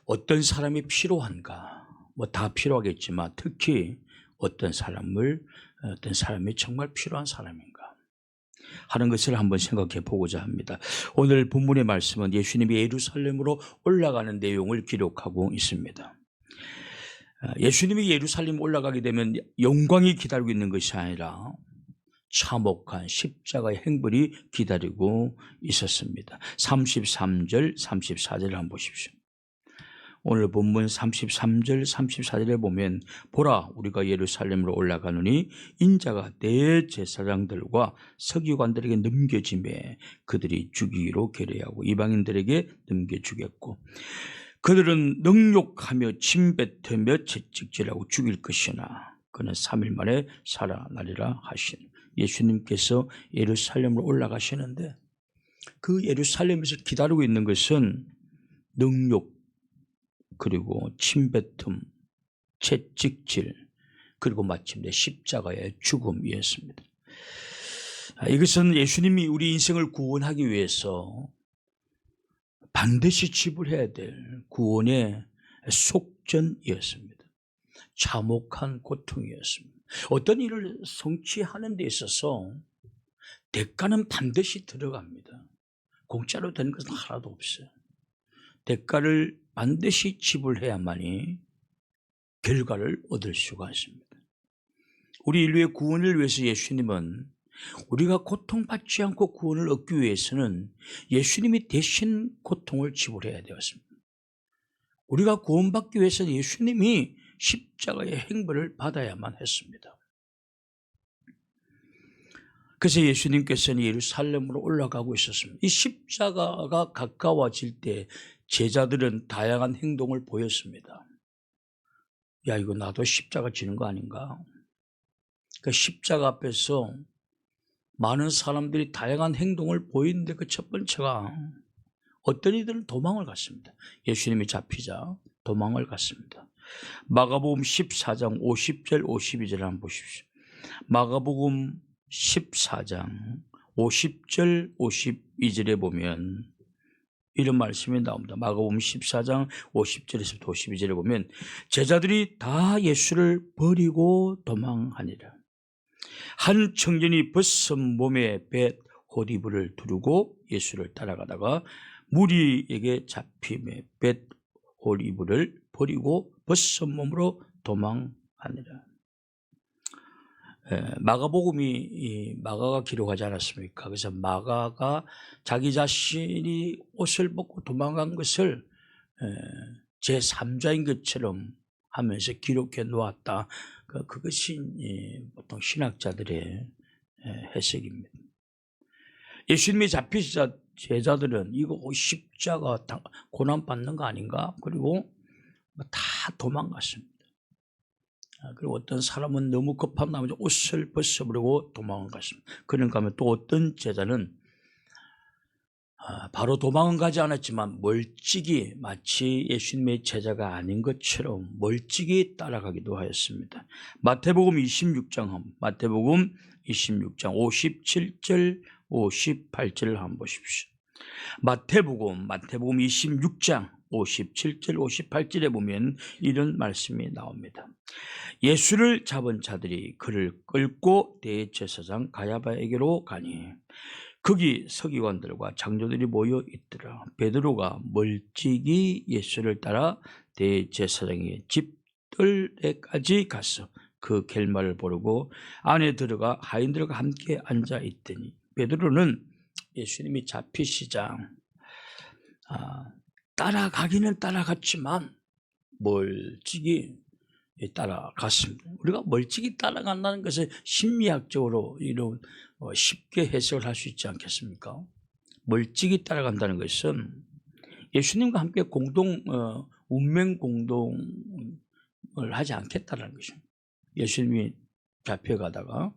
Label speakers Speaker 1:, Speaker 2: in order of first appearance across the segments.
Speaker 1: 어떤 사람이 필요한가? 뭐 다 필요하겠지만 특히 어떤 사람이 정말 필요한 사람인가 하는 것을 한번 생각해 보고자 합니다. 오늘 본문의 말씀은 예수님이 예루살렘으로 올라가는 내용을 기록하고 있습니다. 예수님이 예루살렘 올라가게 되면 영광이 기다리고 있는 것이 아니라 참혹한 십자가의 행벌이 기다리고 있었습니다. 33절, 34절을 한번 보십시오. 오늘 본문 33절, 34절에 보면 보라 우리가 예루살렘으로 올라가노니 인자가 대제사장들과 서기관들에게 넘겨짐에 그들이 죽이기로 계례하고 이방인들에게 넘겨주겠고 그들은 능욕하며 침뱉으며 채찍질하고 죽일 것이나 그는 3일 만에 살아나리라 하신 예수님께서 예루살렘으로 올라가시는데 그 예루살렘에서 기다리고 있는 것은 능욕 그리고 침뱉음, 채찍질 그리고 마침내 십자가의 죽음이었습니다. 이것은 예수님이 우리 인생을 구원하기 위해서 반드시 지불해야 될 구원의 속전이었습니다. 참혹한 고통이었습니다. 어떤 일을 성취하는 데 있어서 대가는 반드시 들어갑니다. 공짜로 되는 것은 하나도 없어요. 대가를 반드시 지불해야만이 결과를 얻을 수가 있습니다. 우리 인류의 구원을 위해서 예수님은 우리가 고통받지 않고 구원을 얻기 위해서는 예수님이 대신 고통을 지불해야 되었습니다. 우리가 구원받기 위해서는 예수님이 십자가의 행벌을 받아야만 했습니다. 그래서 예수님께서는 예루살렘으로 올라가고 있었습니다. 이 십자가가 가까워질 때 제자들은 다양한 행동을 보였습니다. 야, 이거 나도 십자가 지는 거 아닌가? 그 십자가 앞에서 많은 사람들이 다양한 행동을 보이는데 그 첫 번째가 어떤 이들은 도망을 갔습니다. 예수님이 잡히자 도망을 갔습니다. 마가복음 14장 50절 52절 한번 보십시오. 마가복음 14장 50절 52절에 보면 이런 말씀이 나옵니다. 마가복음 14장 50절에서부터 52절에 보면 제자들이 다 예수를 버리고 도망하니라. 한 청년이 벗은 몸에 벳 옷이불을 두르고 예수를 따라가다가 무리에게 잡힘에 벳 옷이불을 버리고 벗은 몸으로 도망하니라. 마가복음이 마가가 기록하지 않았습니까? 그래서 마가가 자기 자신이 옷을 벗고 도망간 것을 제3자인 것처럼 하면서 기록해 놓았다. 그것이 보통 신학자들의 해석입니다. 예수님이 잡히시자 제자들은 이거 십자가 고난받는 거 아닌가? 그리고 다 도망갔습니다. 그리고 어떤 사람은 너무 급한 나머지 옷을 벗어버리고 도망을 갔습니다. 그런가 하면 또 어떤 제자는 바로 도망은 가지 않았지만 멀찍이 마치 예수님의 제자가 아닌 것처럼 멀찍이 따라가기도 하였습니다. 마태복음 26장 57절 58절을 한번 보십시오. 마태복음 26장 57절 58절에 보면 이런 말씀이 나옵니다. 예수를 잡은 자들이 그를 끌고 대제사장 가야바에게로 가니 거기 서기관들과 장로들이 모여 있더라. 베드로가 멀찍이 예수를 따라 대제사장의 집들에까지 가서 그 결말을 보려고 안에 들어가 하인들과 함께 앉아 있더니 베드로는 예수님이 잡히시자 따라가기는 따라갔지만 멀찍이 따라갔습니다. 우리가 멀찍이 따라간다는 것을 심리학적으로 이런 쉽게 해석을 할 수 있지 않겠습니까? 멀찍이 따라간다는 것은 예수님과 함께 운명 공동을 하지 않겠다는 것이죠. 예수님이 잡혀가다가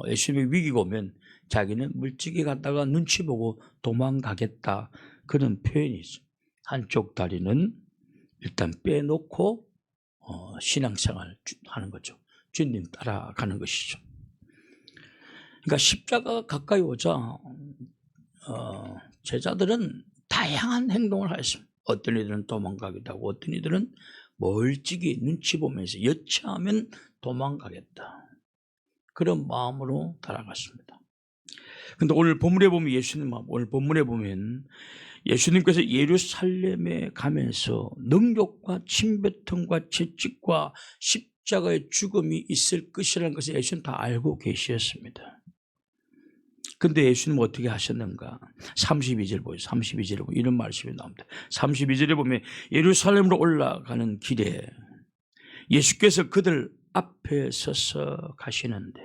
Speaker 1: 예수님이 위기가 오면 자기는 멀찍이 갔다가 눈치 보고 도망가겠다 그런 표현이 있어요. 한쪽 다리는 일단 빼놓고 신앙생활 하는 거죠. 주님 따라가는 것이죠. 그러니까 십자가가 가까이 오자 제자들은 다양한 행동을 하였습니다. 어떤 이들은 도망가기도 하고 어떤 이들은 멀찍이 눈치 보면서 여차하면 도망가겠다. 그런 마음으로 따라갔습니다. 근데 오늘 본문에 보면 예수님께서 예루살렘에 가면서 능욕과 침뱉음과 채찍과 십자가의 죽음이 있을 것이라는 것을 예수님 다 알고 계셨습니다. 근데 예수님은 어떻게 하셨는가? 32절 보세요. 32절에 보면 이런 말씀이 나옵니다. 32절에 보면 예루살렘으로 올라가는 길에 예수께서 그들 앞에 서서 가시는데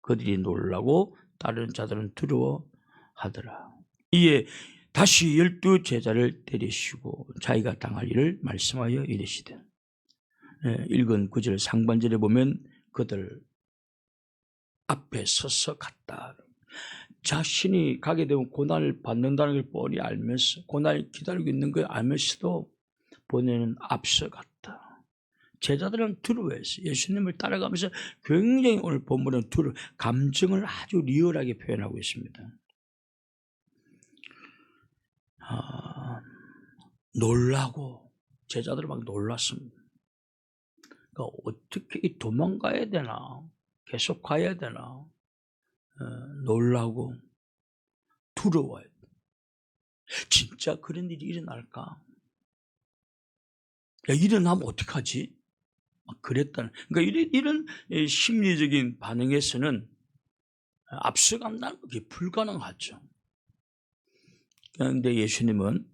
Speaker 1: 그들이 놀라고 다른 자들은 두려워하더라. 이에 다시 12 제자를 데리시고 자기가 당할 일을 말씀하여 이르시되, 읽은 9절 상반절에 보면 그들 앞에 서서 갔다. 자신이 가게 되면 고난을 받는다는 걸 뻔히 알면서 고난이 기다리고 있는 걸 알면서도 본인은 앞서 갔다. 제자들은 두려워했어요. 예수님을 따라가면서 굉장히 오늘 본문은 감정을 아주 리얼하게 표현하고 있습니다. 놀라고 제자들은 막 놀랐습니다. 그러니까 어떻게 도망가야 되나 계속 가야 되나 놀라고 두려워요. 진짜 그런 일이 일어날까? 야, 일어나면 어떡하지? 그랬다는. 그러니까 이런 심리적인 반응에서는 앞서간다는 게 불가능하죠. 그런데 예수님은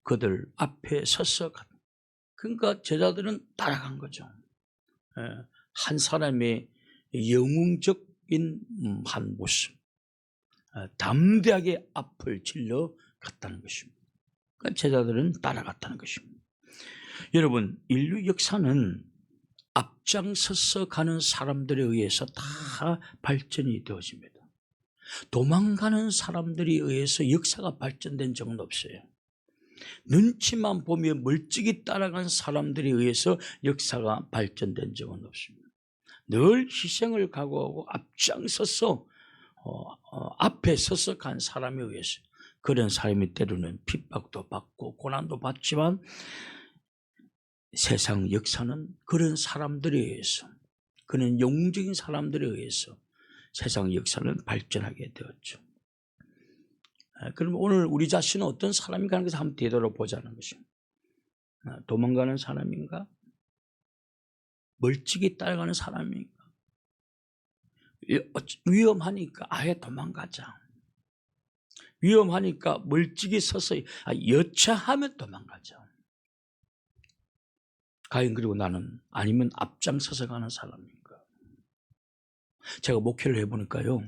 Speaker 1: 그들 앞에 서서 그러니까 제자들은 따라간 거죠. 한 사람의 영웅적인 한 모습, 담대하게 앞을 질러 갔다는 것입니다. 그러니까 제자들은 따라갔다는 것입니다. 여러분, 인류 역사는 앞장서서 가는 사람들에 의해서 다 발전이 되어집니다. 도망가는 사람들에 의해서 역사가 발전된 적은 없어요. 눈치만 보면 멀찍이 따라간 사람들에 의해서 역사가 발전된 적은 없습니다. 늘 희생을 각오하고 앞장서서 앞에 서서 간 사람에 의해서 그런 사람이 때로는 핍박도 받고 고난도 받지만 세상 역사는 그런 사람들에 의해서 그런 영웅적인 사람들에 의해서 세상 역사는 발전하게 되었죠. 그럼 오늘 우리 자신은 어떤 사람인가 하는 것을 한번 되돌아보자는 것입니다. 도망가는 사람인가? 멀찍이 따라가는 사람인가? 위험하니까 아예 도망가자. 위험하니까 멀찍이 서서 여차하면 도망가자. 과연 그리고 나는 아니면 앞장서서 가는 사람인가? 제가 목회를 해보니까요.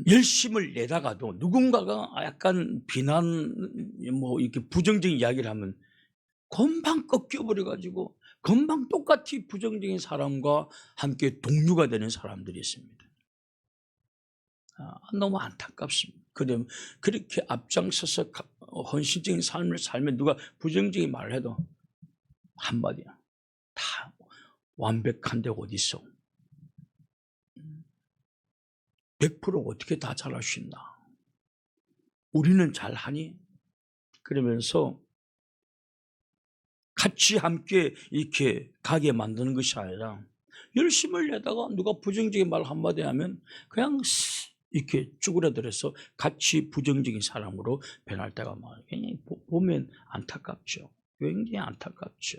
Speaker 1: 열심을 내다가도 누군가가 약간 비난, 이렇게 부정적인 이야기를 하면 금방 꺾여버려가지고 금방 똑같이 부정적인 사람과 함께 동료가 되는 사람들이 있습니다. 너무 안타깝습니다. 그러면 그렇게 앞장서서 헌신적인 삶을 살면 누가 부정적인 말을 해도 한마디야. 다 완벽한 데가 어디 있어? 100% 어떻게 다 잘할 수 있나? 우리는 잘하니? 그러면서 같이 함께 이렇게 가게 만드는 것이 아니라 열심을 내다가 누가 부정적인 말 한마디 하면 그냥 이렇게 쭈그러들어서 같이 부정적인 사람으로 변할 때가 많아요. 굉장히 보면 안타깝죠. 굉장히 안타깝죠.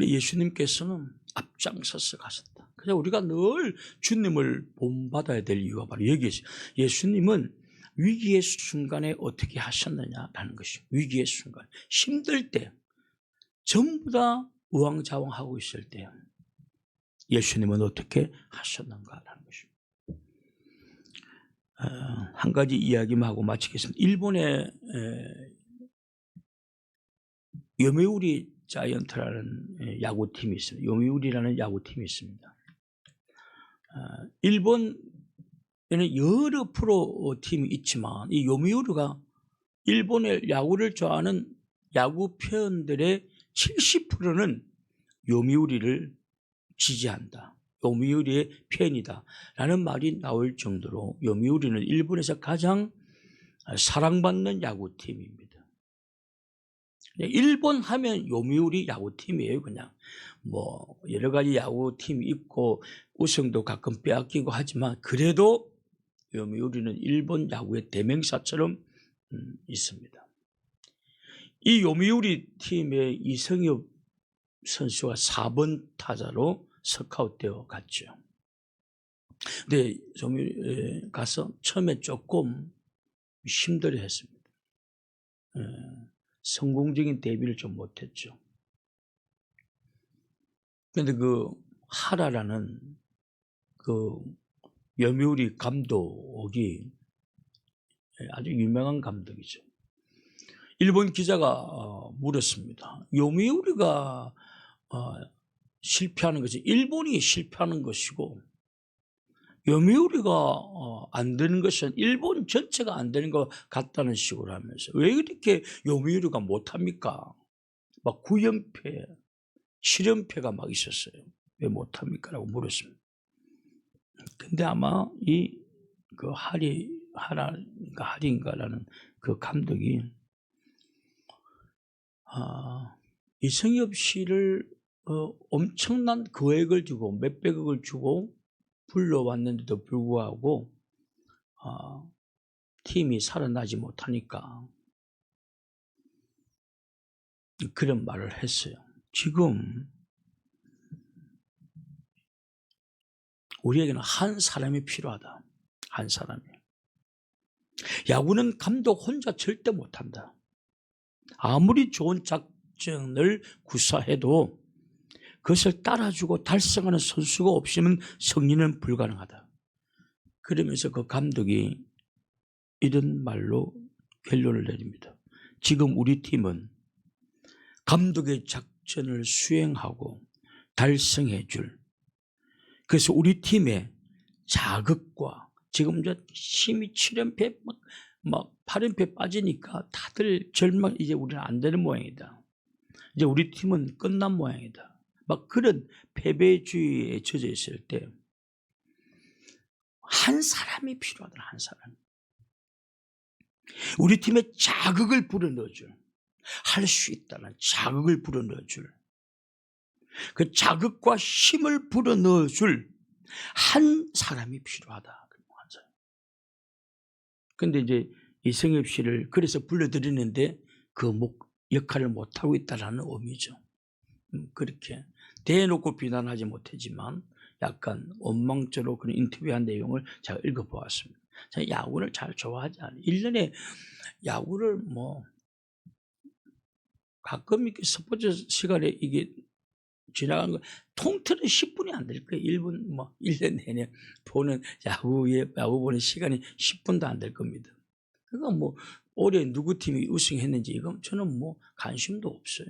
Speaker 1: 예수님께서는 앞장서서 가셨다. 그래서 우리가 늘 주님을 본받아야 될 이유가 바로 여기에 있어요. 예수님은 위기의 순간에 어떻게 하셨느냐라는 것이죠. 위기의 순간. 힘들 때 전부 다 우왕좌왕하고 있을 때 예수님은 어떻게 하셨는가라는 것입니다. 한 가지 이야기만 하고 마치겠습니다. 일본의 요미우리 자이언트라는 야구팀이 있습니다. 요미우리라는 야구팀이 있습니다. 일본에는 여러 프로팀이 있지만 이 요미우리가 일본의 야구를 좋아하는 야구 팬들의 70%는 요미우리를 지지한다. 요미우리의 팬이다 라는 말이 나올 정도로 요미우리는 일본에서 가장 사랑받는 야구팀입니다. 일본 하면 요미우리 야구팀이에요. 그냥 뭐 여러 가지 야구팀이 있고 우승도 가끔 빼앗기고 하지만 그래도 요미우리는 일본 야구의 대명사처럼 있습니다. 이 요미우리 팀의 이성엽 선수가 4번 타자로 스카웃되어 갔죠. 근데 요미우리 가서 처음에 조금 힘들어 했습니다. 성공적인 데뷔를 좀 못했죠. 그런데 그 하라라는 그 요미우리 감독이 아주 유명한 감독이죠. 일본 기자가 물었습니다. 요미우리가 실패하는 것이 일본이 실패하는 것이고 요미우리가 안 되는 것은 일본 전체가 안 되는 것 같다는 식으로 하면서 왜 이렇게 요미우리가 못합니까? 막 9연패, 7연패가 막 있었어요. 왜 못합니까? 라고 물었습니다. 근데 아마 그 하리인가라는 그 감독이 이성엽 씨를 엄청난 거액을 주고 몇백억을 주고 불러왔는데도 불구하고 팀이 살아나지 못하니까 그런 말을 했어요. 지금 우리에게는 한 사람이 필요하다. 한 사람이. 야구는 감독 혼자 절대 못한다. 아무리 좋은 작전을 구사해도 그것을 따라주고 달성하는 선수가 없으면 승리는 불가능하다. 그러면서 그 감독이 이런 말로 결론을 내립니다. 지금 우리 팀은 감독의 작전을 수행하고 달성해 줄, 그래서 우리 팀의 자극과 지금 이제 심히 7연패 막 8연패 빠지니까 다들 절망, 이제 우리는 안 되는 모양이다. 이제 우리 팀은 끝난 모양이다. 막 그런 패배주의에 젖어 있을 때 한 사람이 필요하다. 한 사람. 우리 팀에 자극을 불어넣어줄, 할 수 있다는 자극을 불어넣어줄, 그 자극과 힘을 불어넣어줄 한 사람이 필요하다. 그런데 이제 이성엽 씨를 그래서 불러들이는데 그 역할을 못하고 있다는 의미죠. 그렇게 대놓고 비난하지 못하지만 약간 원망적으로 그런 인터뷰한 내용을 제가 읽어보았습니다. 제가 야구를 잘 좋아하지 않아요. 1년에 야구를 뭐 가끔 이렇게 스포츠 시간에 이게 지나간 거 통틀은 10분이 안 될 거예요. 1분 뭐 1년 내내 보는 야구 보는 시간이 10분도 안 될 겁니다. 그러니까 뭐 올해 누구 팀이 우승했는지 이건 저는 뭐 관심도 없어요.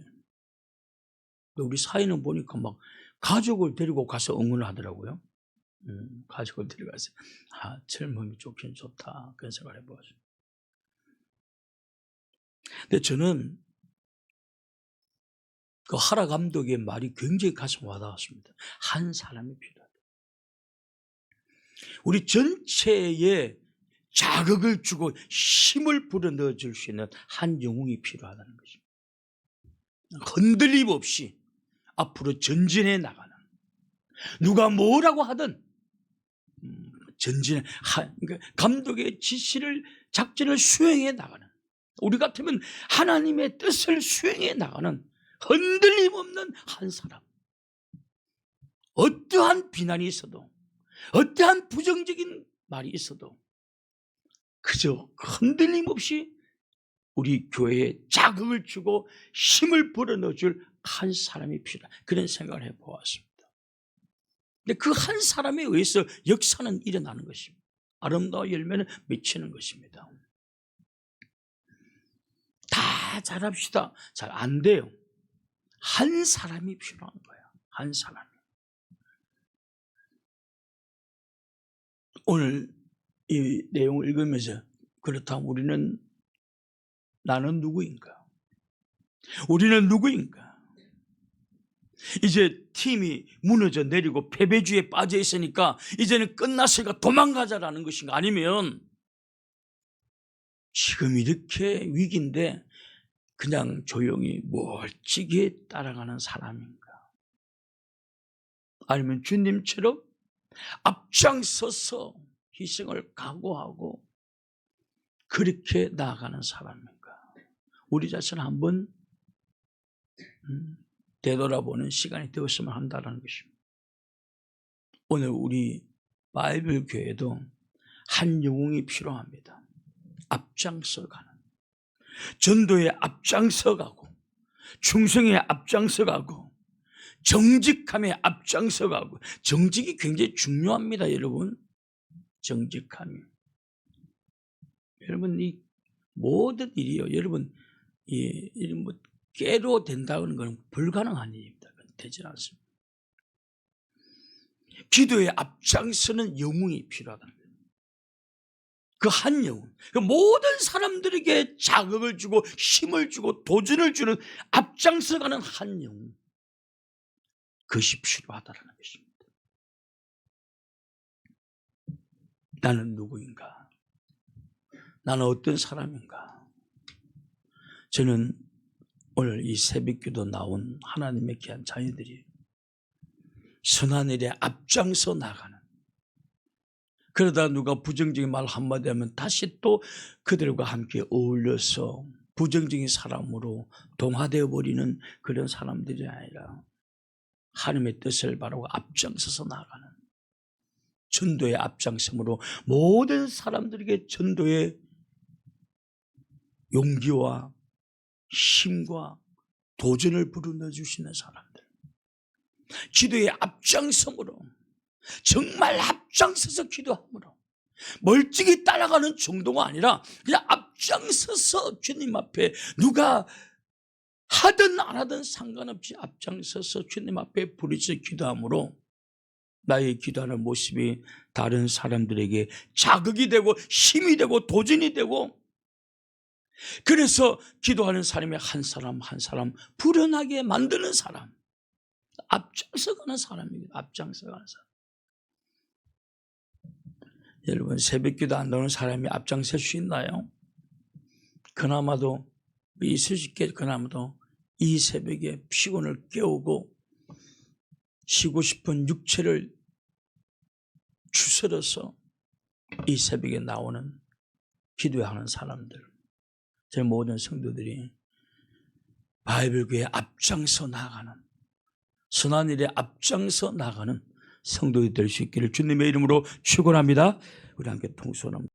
Speaker 1: 우리 사회는 보니까 막 가족을 데리고 가서 응원을 하더라고요. 가족을 데려가서 젊음이 좋긴 좋다 그런 생각을 해보았어요. 근데 저는 그 하라 감독의 말이 굉장히 가슴 와닿았습니다. 한 사람이 필요하다. 우리 전체에 자극을 주고 힘을 불어넣어 줄 수 있는 한 영웅이 필요하다는 것입니다. 흔들림 없이 앞으로 전진해 나가는, 누가 뭐라고 하든 전진해, 그러니까 감독의 지시를, 작전을 수행해 나가는, 우리 같으면 하나님의 뜻을 수행해 나가는 흔들림 없는 한 사람. 어떠한 비난이 있어도, 어떠한 부정적인 말이 있어도 그저 흔들림 없이 우리 교회에 자극을 주고 힘을 불어넣어줄 한 사람이 필요하다. 그런 생각을 해보았습니다. 근데 그 한 사람에 의해서 역사는 일어나는 것입니다. 아름다운 열매는 맺히는 것입니다. 다 잘합시다. 잘 안 돼요. 한 사람이 필요한 거예요. 한 사람이. 오늘 이 내용을 읽으면서 그렇다면 나는 누구인가? 우리는 누구인가? 이제 팀이 무너져 내리고 패배주의에 빠져 있으니까 이제는 끝났으니까 도망가자라는 것인가? 아니면 지금 이렇게 위기인데 그냥 조용히 멀찍이 따라가는 사람인가? 아니면 주님처럼 앞장서서 희생을 각오하고 그렇게 나아가는 사람인가? 우리 자신을 한번 되돌아보는 시간이 되었으면 한다는 것입니다. 오늘 우리 바이블 교회도 한 영웅이 필요합니다. 앞장서가는, 전도에 앞장서가고, 충성에 앞장서가고, 정직함에 앞장서가고. 정직이 굉장히 중요합니다, 여러분. 정직함이. 여러분, 이 모든 일이요, 여러분, 뭐 깨로 된다는 건 불가능한 일입니다. 되지 않습니다. 기도에 앞장서는 영웅이 필요하다는 거예요. 그 한 영웅, 모든 사람들에게 자극을 주고 힘을 주고 도전을 주는 앞장서가는 한 영웅, 그것이 필요하다는 것입니다. 나는 누구인가? 나는 어떤 사람인가? 저는 오늘 이 새벽기도 나온 하나님의 귀한 자녀들이 선한 일에 앞장서 나가는, 그러다 누가 부정적인 말 한마디 하면 다시 또 그들과 함께 어울려서 부정적인 사람으로 동화되어 버리는 그런 사람들이 아니라 하나님의 뜻을 바라고 앞장서서 나가는, 전도의 앞장섬으로 모든 사람들에게 전도의 용기와 힘과 도전을 불어넣어 주시는 사람들, 기도의 앞장섬으로, 정말 앞장서서 기도함으로, 멀찍이 따라가는 정도가 아니라 그냥 앞장서서 주님 앞에 누가 하든 안 하든 상관없이 앞장서서 주님 앞에 부르짖어 기도함으로 나의 기도하는 모습이 다른 사람들에게 자극이 되고 힘이 되고 도전이 되고, 그래서 기도하는 사람이 한 사람 한 사람 불어나게 만드는 사람, 앞장서가는 사람입니다. 앞장서가는 사람. 여러분, 새벽기도 안 나오는 사람이 앞장설 수 있나요? 그나마도 있을 수 있게, 그나마도 이 새벽에 피곤을 깨우고 쉬고 싶은 육체를 추스러서 이 새벽에 나오는 기도하는 사람들, 제 모든 성도들이 바이블교회 앞장서 나가는, 선한 일에 앞장서 나가는 성도들이 될 수 있기를 주님의 이름으로 축원합니다. 우리 함께 통솔합니다.